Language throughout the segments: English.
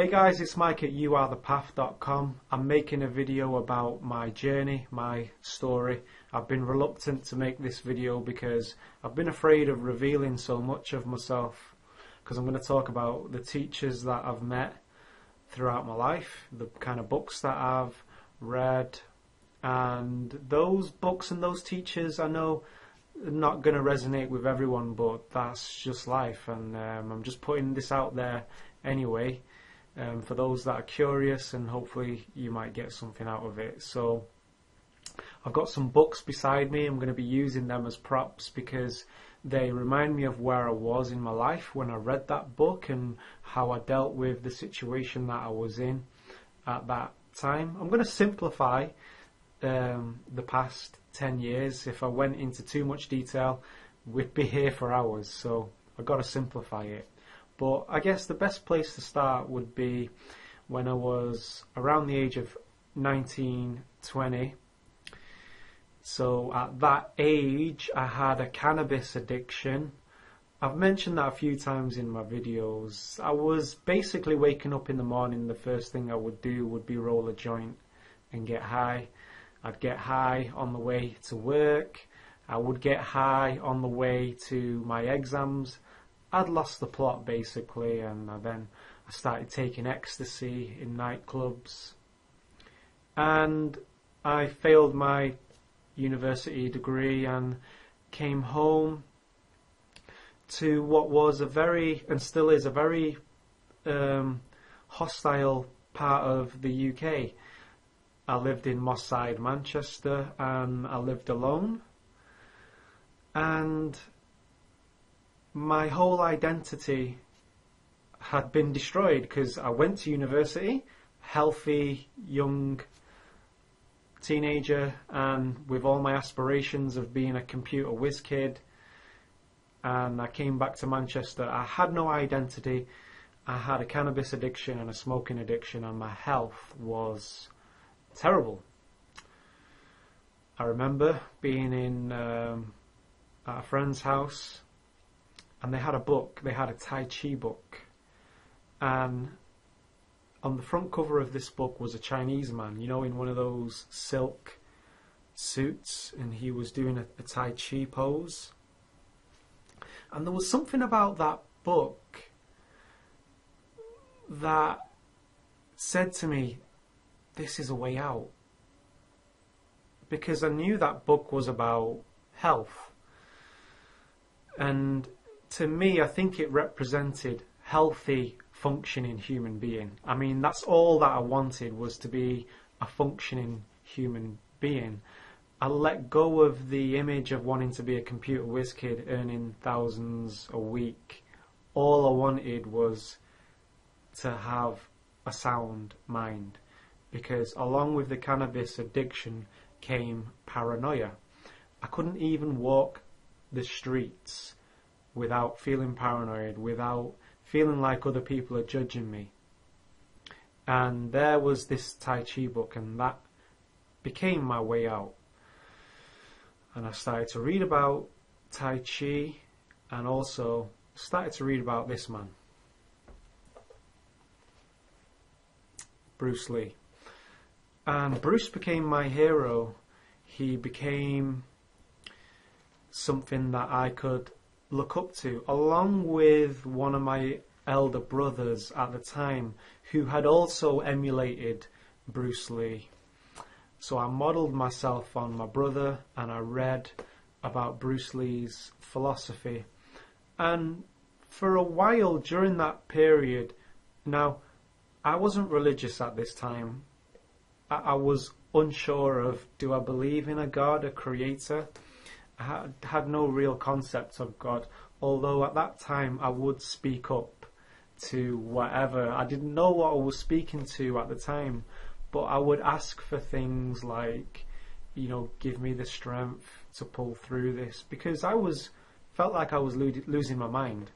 Hey guys, it's Mike at youarethepath.com. I'm making a video about my journey, my story. I've been reluctant to make this video because I've been afraid of revealing so much of myself, because I'm going to talk about the teachers that I've met throughout my life, the kind of books that I've read, and those books and those teachers I know are not going to resonate with everyone, but that's just life, and I'm just putting this out there anyway. For those that are curious, and hopefully you might get something out of it. So I've got some books beside me. I'm going to be using them as props because they remind me of where I was in my life when I read that book and how I dealt with the situation that I was in at that time. I'm going to simplify the past 10 years. If I went into too much detail, we'd be here for hours, so I've got to simplify it. But I guess the best place to start would be when I was around the age of 19, 20. So at that age, I had a cannabis addiction. I've mentioned that a few times in my videos. I was basically waking up in the morning, the first thing I would do would be roll a joint and get high. I'd get high on the way to work. I would get high on the way to my exams. I'd lost the plot basically, and then I started taking ecstasy in nightclubs, and I failed my university degree and came home to what was a very, and still is a very hostile part of the UK. I lived in Moss Side, Manchester, and I lived alone, and my whole identity had been destroyed because I went to university, healthy, young teenager, and with all my aspirations of being a computer whiz kid, and I came back to Manchester. I had no identity. I had a cannabis addiction and a smoking addiction, and my health was terrible. I remember being in at a friend's house, and they had a book, they had a Tai Chi book, and on the front cover of this book was a Chinese man, you know, in one of those silk suits, and he was doing a Tai Chi pose. And there was something about that book that said to me, this is a way out. Because I knew that book was about health. And to me, I think it represented healthy, functioning human being. I mean, that's all that I wanted, was to be a functioning human being. I let go of the image of wanting to be a computer whiz kid earning thousands a week. All I wanted was to have a sound mind, because along with the cannabis addiction came paranoia. I couldn't even walk the streets without feeling paranoid, without feeling like other people are judging me. And there was this Tai Chi book, and that became my way out. And I started to read about Tai Chi, and also started to read about this man, Bruce Lee. And Bruce became my hero. He became something that I could look up to, along with one of my elder brothers at the time who had also emulated Bruce Lee. So I modelled myself on my brother, and I read about Bruce Lee's philosophy. And for a while during that period, now I wasn't religious at this time. I was unsure of, do I believe in a God, a creator? I had no real concept of God, although at that time I would speak up to whatever. I didn't know what I was speaking to at the time, but I would ask for things like, you know, give me the strength to pull through this, because I felt like I was losing my mind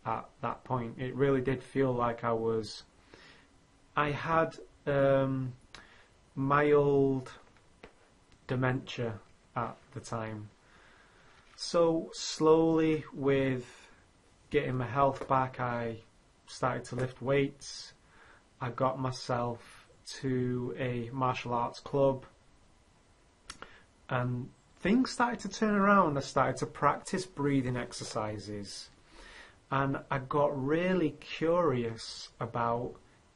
at that point. It really did feel like I had mild dementia at the time. So slowly, with getting my health back, I started to lift weights. I got myself to a martial arts club, and things started to turn around. I started to practice breathing exercises, and I got really curious about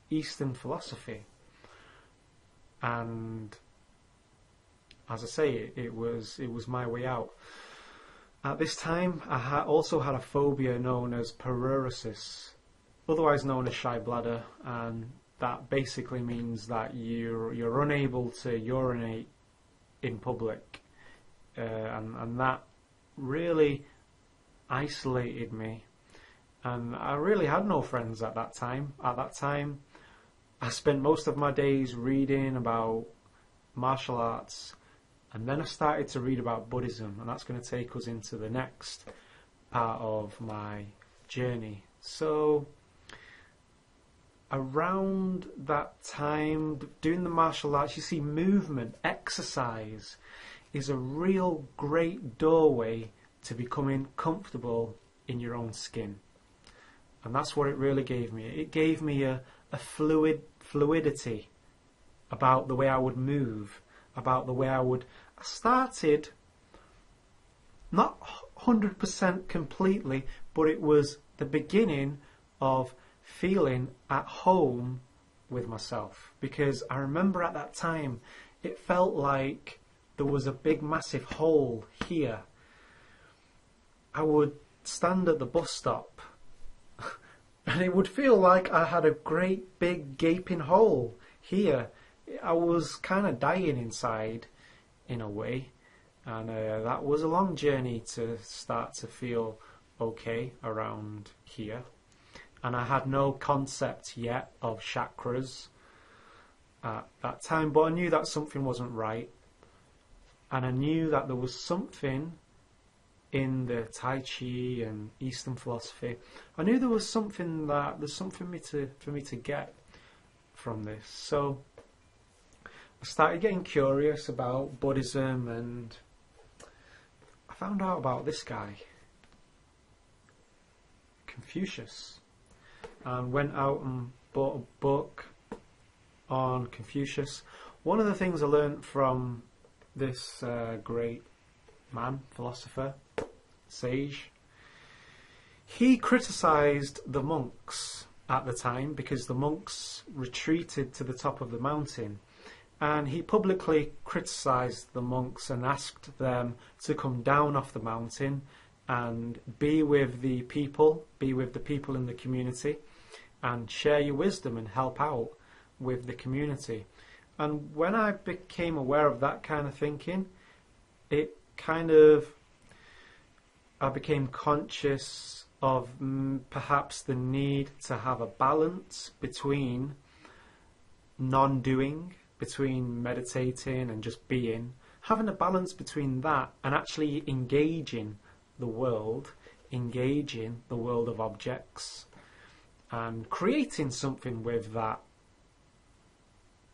Eastern philosophy. And as I say, it was my way out. At this time, I also had a phobia known as paruresis, otherwise known as shy bladder, and that basically means that you're unable to urinate in public, and that really isolated me. And I really had no friends at that time. At that time, I spent most of my days reading about martial arts, and then I started to read about Buddhism, and that's going to take us into the next part of my journey. So around that time, doing the martial arts, you see, movement, exercise is a real great doorway to becoming comfortable in your own skin. And that's what it really gave me. It gave me a fluidity about the way I would move, about the way I started, not 100% completely, but it was the beginning of feeling at home with myself. Because I remember at that time, it felt like there was a big massive hole here. I would stand at the bus stop and it would feel like I had a great big gaping hole here. I was kind of dying inside in a way, and that was a long journey to start to feel okay around here. And I had no concept yet of chakras at that time, but I knew that something wasn't right, and I knew that there was something in the Tai Chi and Eastern philosophy. I knew there's something for me to get from this. So I started getting curious about Buddhism, and I found out about this guy, Confucius, and went out and bought a book on Confucius. One of the things I learned from this great man, philosopher, sage, he criticized the monks at the time because the monks retreated to the top of the mountain, and he publicly criticized the monks and asked them to come down off the mountain and be with the people in the community, and share your wisdom and help out with the community. And when I became aware of that kind of thinking, I became conscious of perhaps the need to have a balance between non-doing, between meditating and just being, having a balance between that and actually engaging the world of objects, and creating something with that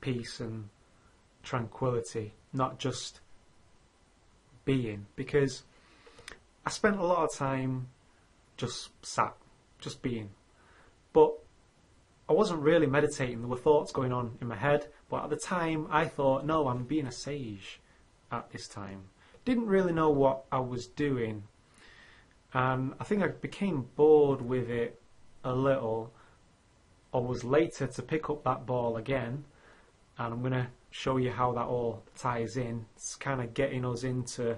peace and tranquility, not just being. Because I spent a lot of time just sat, just being. But I wasn't really meditating. There were thoughts going on in my head, but at the time I thought, no, I'm being a sage at this time. Didn't really know what I was doing. And I think I became bored with it a little. I was later to pick up that ball again, and I'm going to show you how that all ties in. It's kind of getting us into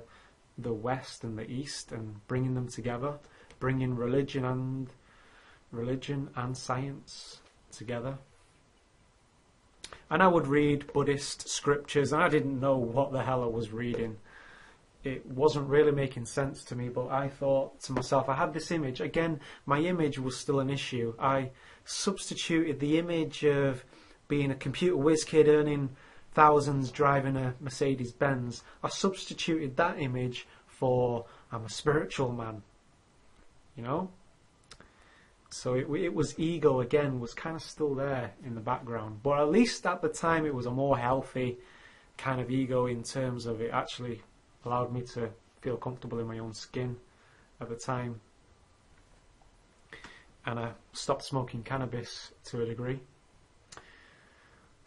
the West and the East and bringing them together, bringing religion and science together. And I would read Buddhist scriptures, and I didn't know what the hell I was reading. It wasn't really making sense to me, but I thought to myself, I had this image. Again, my image was still an issue. I substituted the image of being a computer whiz kid earning thousands driving a Mercedes Benz. I substituted that image for I'm a spiritual man, you know? So it was ego again, was kind of still there in the background. But at least at the time it was a more healthy kind of ego in terms of it actually allowed me to feel comfortable in my own skin at the time. And I stopped smoking cannabis to a degree.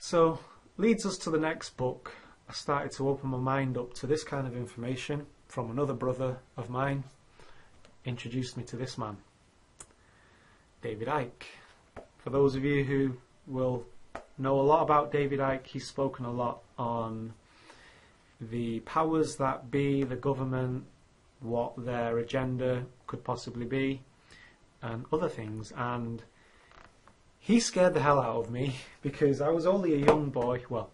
So, leads us to the next book. I started to open my mind up to this kind of information from another brother of mine. Introduced me to this man, David Icke. For those of you who will know a lot about David Icke, he's spoken a lot on the powers that be, the government, what their agenda could possibly be, and other things. And he scared the hell out of me because I was only a young boy. Well,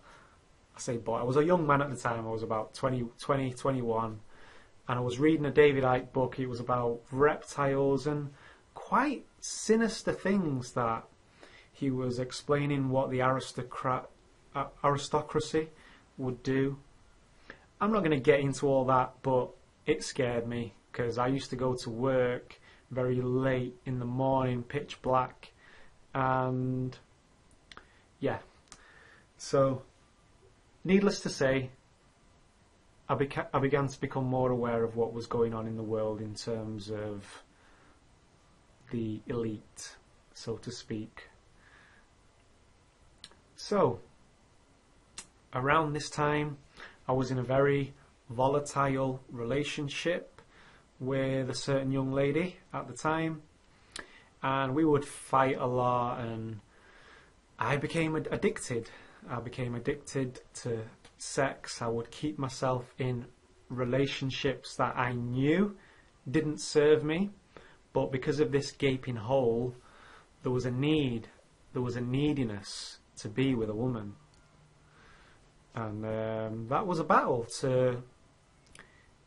I say boy, I was a young man at the time. I was about 21, and I was reading a David Icke book. It was about reptiles and quite sinister things that he was explaining what the aristocracy would do. I'm not going to get into all that, but it scared me because I used to go to work very late in the morning, pitch black, and yeah. So, needless to say, I began to become more aware of what was going on in the world in terms of the elite, so to speak. So, around this time, I was in a very volatile relationship with a certain young lady at the time, and we would fight a lot, and I became addicted. I became addicted to sex. I would keep myself in relationships that I knew didn't serve me, but because of this gaping hole, there was a need, there was a neediness to be with a woman. And that was a battle to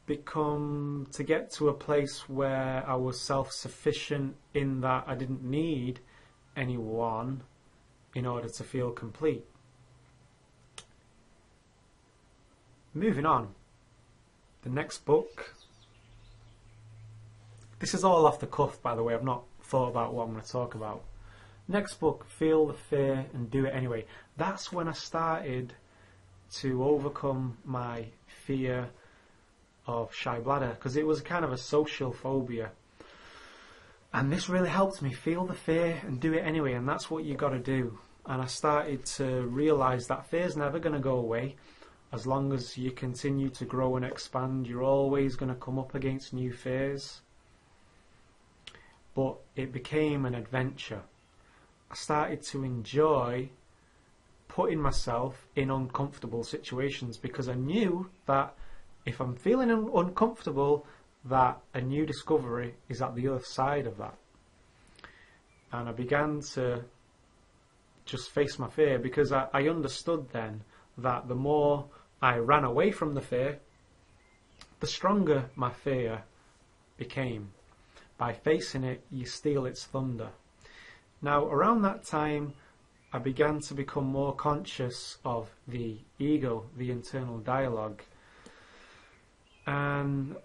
get to a place where I was self-sufficient in that I didn't need anyone in order to feel complete. Moving on, the next book. This is all off the cuff, by the way. I've not thought about what I'm going to talk about. Next book, Feel the Fear and Do It Anyway. That's when I started to overcome my fear of shy bladder, because it was kind of a social phobia. And this really helped me feel the fear and do it anyway, and that's what you got to do. And I started to realise that fear's never going to go away. As long as you continue to grow and expand, you're always going to come up against new fears. But it became an adventure. I started to enjoy putting myself in uncomfortable situations because I knew that if I'm feeling uncomfortable, that a new discovery is at the other side of that. And I began to just face my fear because I understood then that the more I ran away from the fear, the stronger my fear became. By facing it, you steal its thunder. Now, around that time, I began to become more conscious of the ego, the internal dialogue. And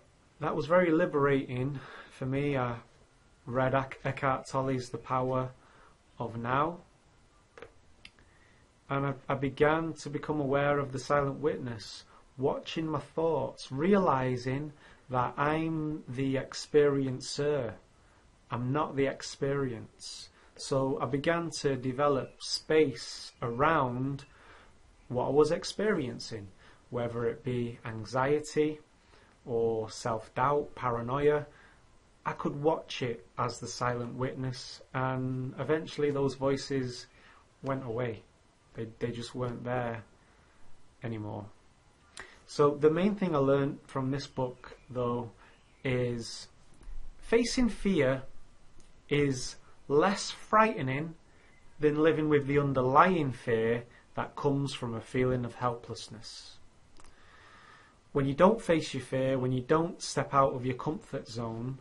that was very liberating for me. I read Eckhart Tolle's The Power of Now. And I began to become aware of the silent witness, watching my thoughts, realizing that I'm the experiencer. I'm not the experience. So I began to develop space around what I was experiencing, whether it be anxiety or self-doubt, paranoia. I could watch it as the silent witness, and eventually those voices went away. They just weren't there anymore. So the main thing I learned from this book, though, is facing fear is less frightening than living with the underlying fear that comes from a feeling of helplessness. When you don't face your fear, when you don't step out of your comfort zone,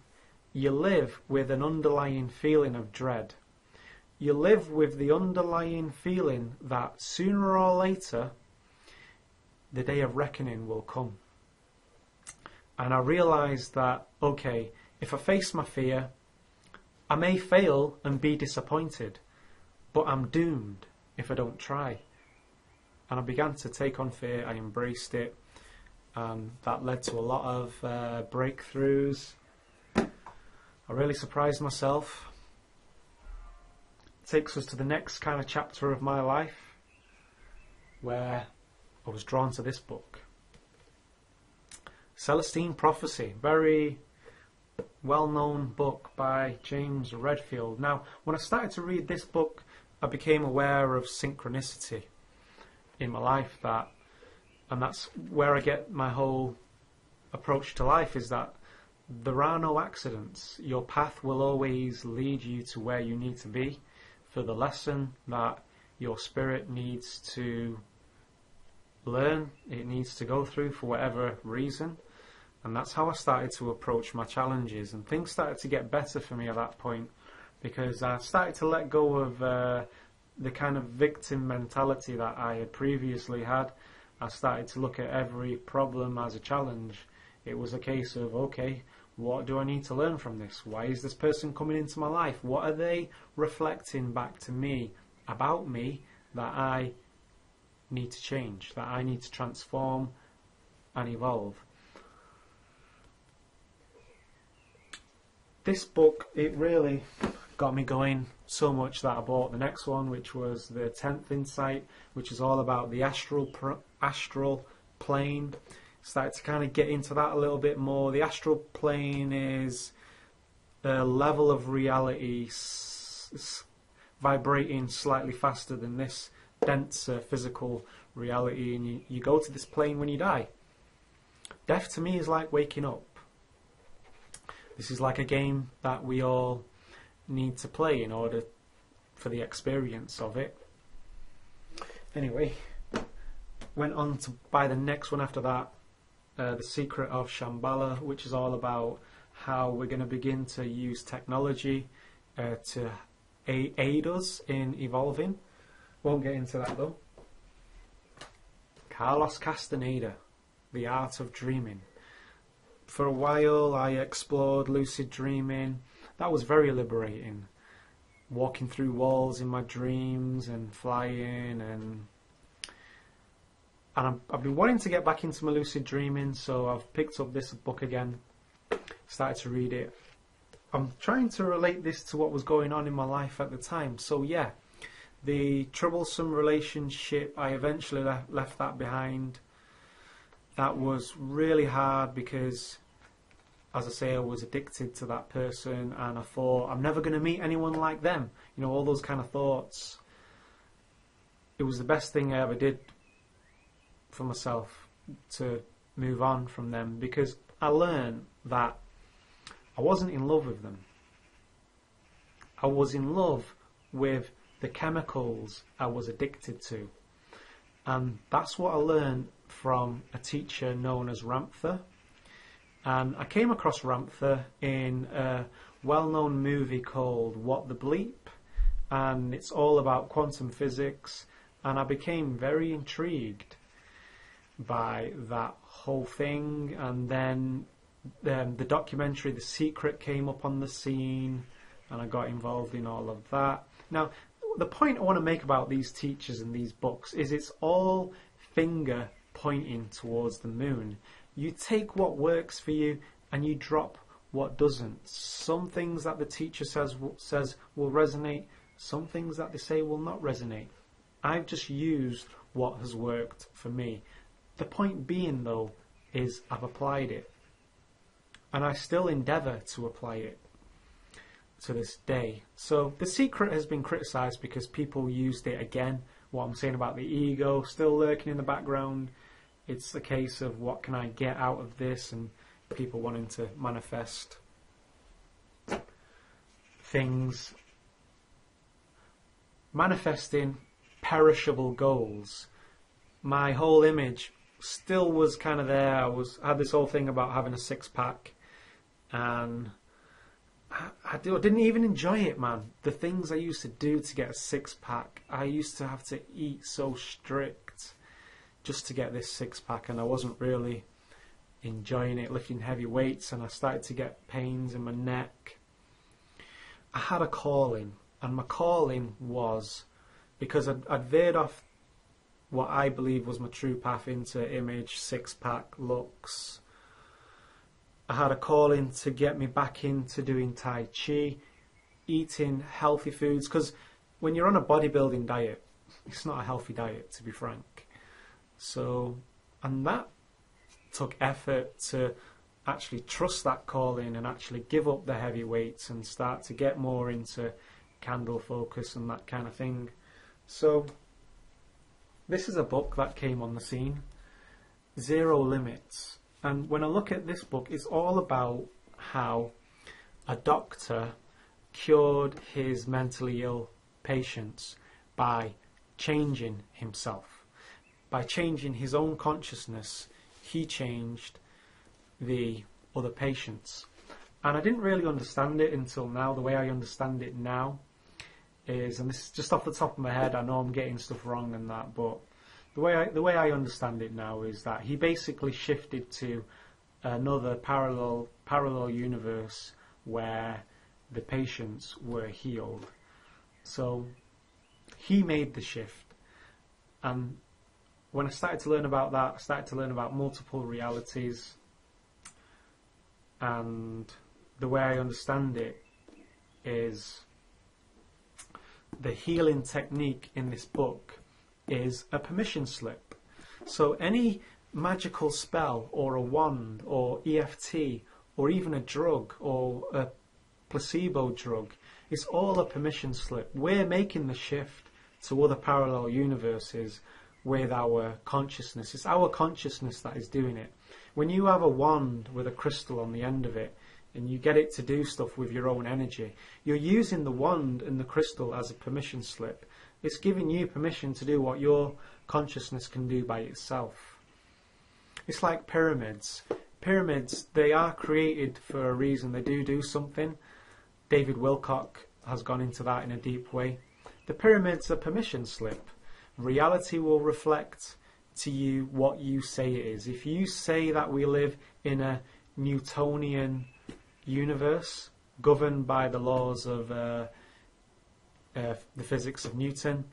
you live with an underlying feeling of dread. You live with the underlying feeling that sooner or later the day of reckoning will come. And I realised that, okay, if I face my fear, I may fail and be disappointed, but I'm doomed if I don't try. And I began to take on fear. I embraced it, and that led to a lot of breakthroughs. I really surprised myself. It takes us to the next kind of chapter of my life. where I was drawn to this book. Celestine Prophecy, very well-known book by James Redfield. Now, when I started to read this book, I became aware of synchronicity in my life, and that's where I get my whole approach to life, is that there are no accidents. Your path will always lead you to where you need to be for the lesson that your spirit needs to learn, it needs to go through for whatever reason. And that's how I started to approach my challenges, and things started to get better for me at that point, because I started to let go of the kind of victim mentality that I had previously had. I started to look at every problem as a challenge. It was a case of, okay, what do I need to learn from this? Why is this person coming into my life? What are they reflecting back to me about me that I need to change, that I need to transform and evolve? This book, it really got me going so much that I bought the next one, which was the 10th Insight, which is all about the astral plane. Started to kind of get into that a little bit more. The astral plane is a level of reality vibrating slightly faster than this denser physical reality, and you go to this plane when you die. Death to me is like waking up. This is like a game that we all need to play in order for the experience of it. Anyway, went on to buy the next one after that, The Secret of Shambhala, which is all about how we're going to begin to use technology to aid us in evolving. Won't get into that though. Carlos Castaneda, The Art of Dreaming. For a while I explored lucid dreaming. That was very liberating. Walking through walls in my dreams and flying, and I've been wanting to get back into my lucid dreaming, so I've picked up this book again, started to read it. I'm trying to relate this to what was going on in my life at the time. So yeah, the troublesome relationship, I eventually left that behind. That was really hard because, as I say, I was addicted to that person, and I thought, I'm never going to meet anyone like them. You know, all those kind of thoughts. It was the best thing I ever did for myself to move on from them, because I learned that I wasn't in love with them. I was in love with the chemicals I was addicted to. And that's what I learned from a teacher known as Ramtha. And I came across Ramtha in a well-known movie called What the Bleep, and it's all about quantum physics, and I became very intrigued by that whole thing. And then the documentary The Secret came up on the scene, and I got involved in all of that. Now, the point I want to make about these teachers and these books is it's all finger pointing towards the moon. You take what works for you and you drop what doesn't. Some things that the teacher says will resonate, some things that they say will not resonate. I've just used what has worked for me. The point being, though, is I've applied it, and I still endeavour to apply it to this day. So The Secret has been criticised because people used it again. What I'm saying about the ego still lurking in the background. It's a case of what can I get out of this, and people wanting to manifest things, manifesting perishable goals. My whole image still was kind of there. I had this whole thing about having a six-pack, and I didn't even enjoy it, man. The things I used to do to get a six-pack, I used to have to eat so strict just to get this six-pack, and I wasn't really enjoying it, lifting heavy weights, and I started to get pains in my neck. I had a calling, and my calling was, because I'd veered off what I believe was my true path into image, six-pack, looks. I had a calling to get me back into doing Tai Chi, eating healthy foods, because when you're on a bodybuilding diet, it's not a healthy diet, to be frank. So, and that took effort to actually trust that calling and actually give up the heavy weights and start to get more into candle focus and that kind of thing. So this is a book that came on the scene, Zero Limits. And when I look at this book, it's all about how a doctor cured his mentally ill patients by changing himself. By changing his own consciousness, he changed the other patients. And I didn't really understand it until now. The way I understand it now is, and this is just off the top of my head, I know I'm getting stuff wrong and that, but the way I understand it now is that he basically shifted to another parallel universe where the patients were healed. So he made the shift, and when I started to learn about that, I started to learn about multiple realities, and the way I understand it is the healing technique in this book is a permission slip. So any magical spell or a wand or EFT or even a drug or a placebo drug, it's all a permission slip. We're making the shift to other parallel universes with our consciousness. It's our consciousness that is doing it. When you have a wand with a crystal on the end of it and you get it to do stuff with your own energy, you're using the wand and the crystal as a permission slip. It's giving you permission to do what your consciousness can do by itself. It's like pyramids. Pyramids, they are created for a reason. They do something. David Wilcock has gone into that in a deep way. The pyramid's a permission slip. Reality will reflect to you what you say it is. If you say that we live in a Newtonian universe governed by the laws of the physics of Newton,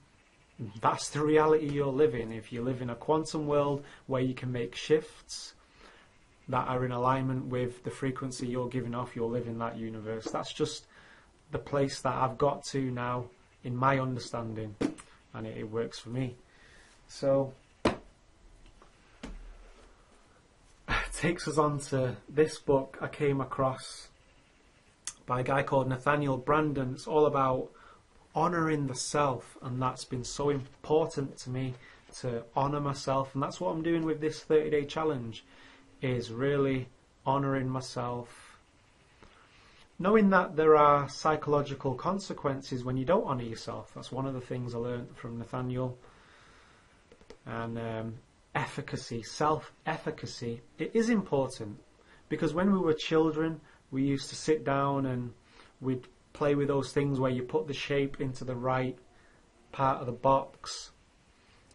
that's the reality you're living. If you live in a quantum world where you can make shifts that are in alignment with the frequency you're giving off, you'll live in that universe. That's just the place that I've got to now in my understanding, and it works for me. So it takes us on to this book I came across by a guy called Nathaniel Branden. It's all about honouring the self, and that's been so important to me, to honour myself, and that's what I'm doing with this 30-day challenge, is really honouring myself, knowing that there are psychological consequences when you don't honour yourself. That's one of the things I learned from Nathaniel. And efficacy, self-efficacy, it is important, because when we were children we used to sit down and we'd play with those things where you put the shape into the right part of the box,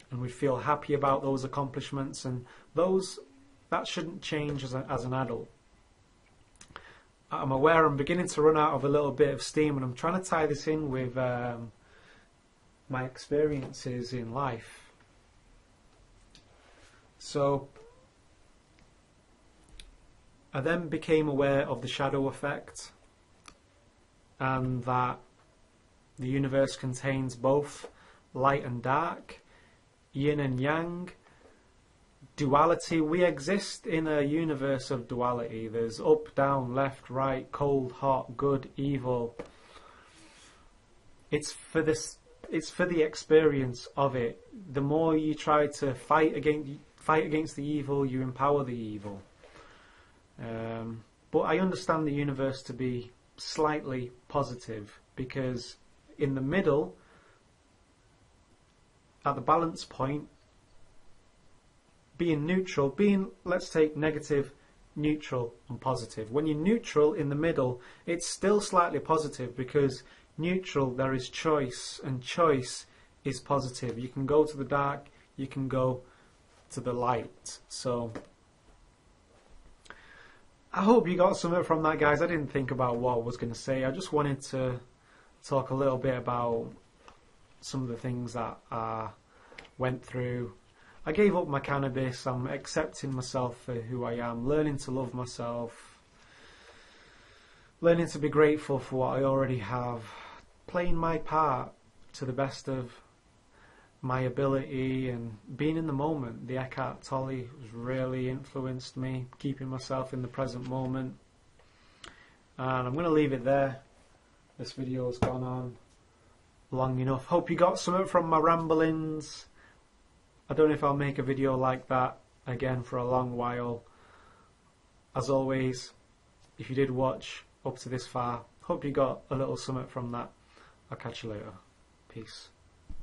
and we feel happy about those accomplishments, and that shouldn't change as an adult. I'm aware I'm beginning to run out of a little bit of steam, and I'm trying to tie this in with my experiences in life. So I then became aware of the shadow effect, and that the universe contains both light and dark, yin and yang, duality. We exist in a universe of duality. There's up, down, left, right, cold, hot, good, evil. It's for the experience of it. The more you try to fight against the evil, you empower the evil. But I understand the universe to be slightly positive, because in the middle, at the balance point, being neutral, let's take negative, neutral and positive. When you're neutral in the middle, it's still slightly positive, because neutral, there is choice, and choice is positive. You can go to the dark, you can go to the light. So I hope you got something from that, guys. I didn't think about what I was going to say. I just wanted to talk a little bit about some of the things that I went through. I gave up my cannabis. I'm accepting myself for who I am, learning to love myself, learning to be grateful for what I already have, playing my part to the best of my ability and being in the moment. The Eckhart Tolle has really influenced me, keeping myself in the present moment. And I'm going to leave it there. This video has gone on long enough. Hope you got something from my ramblings. I don't know if I'll make a video like that again for a long while. As always, if you did watch up to this far, hope you got a little something from that. I'll catch you later. Peace.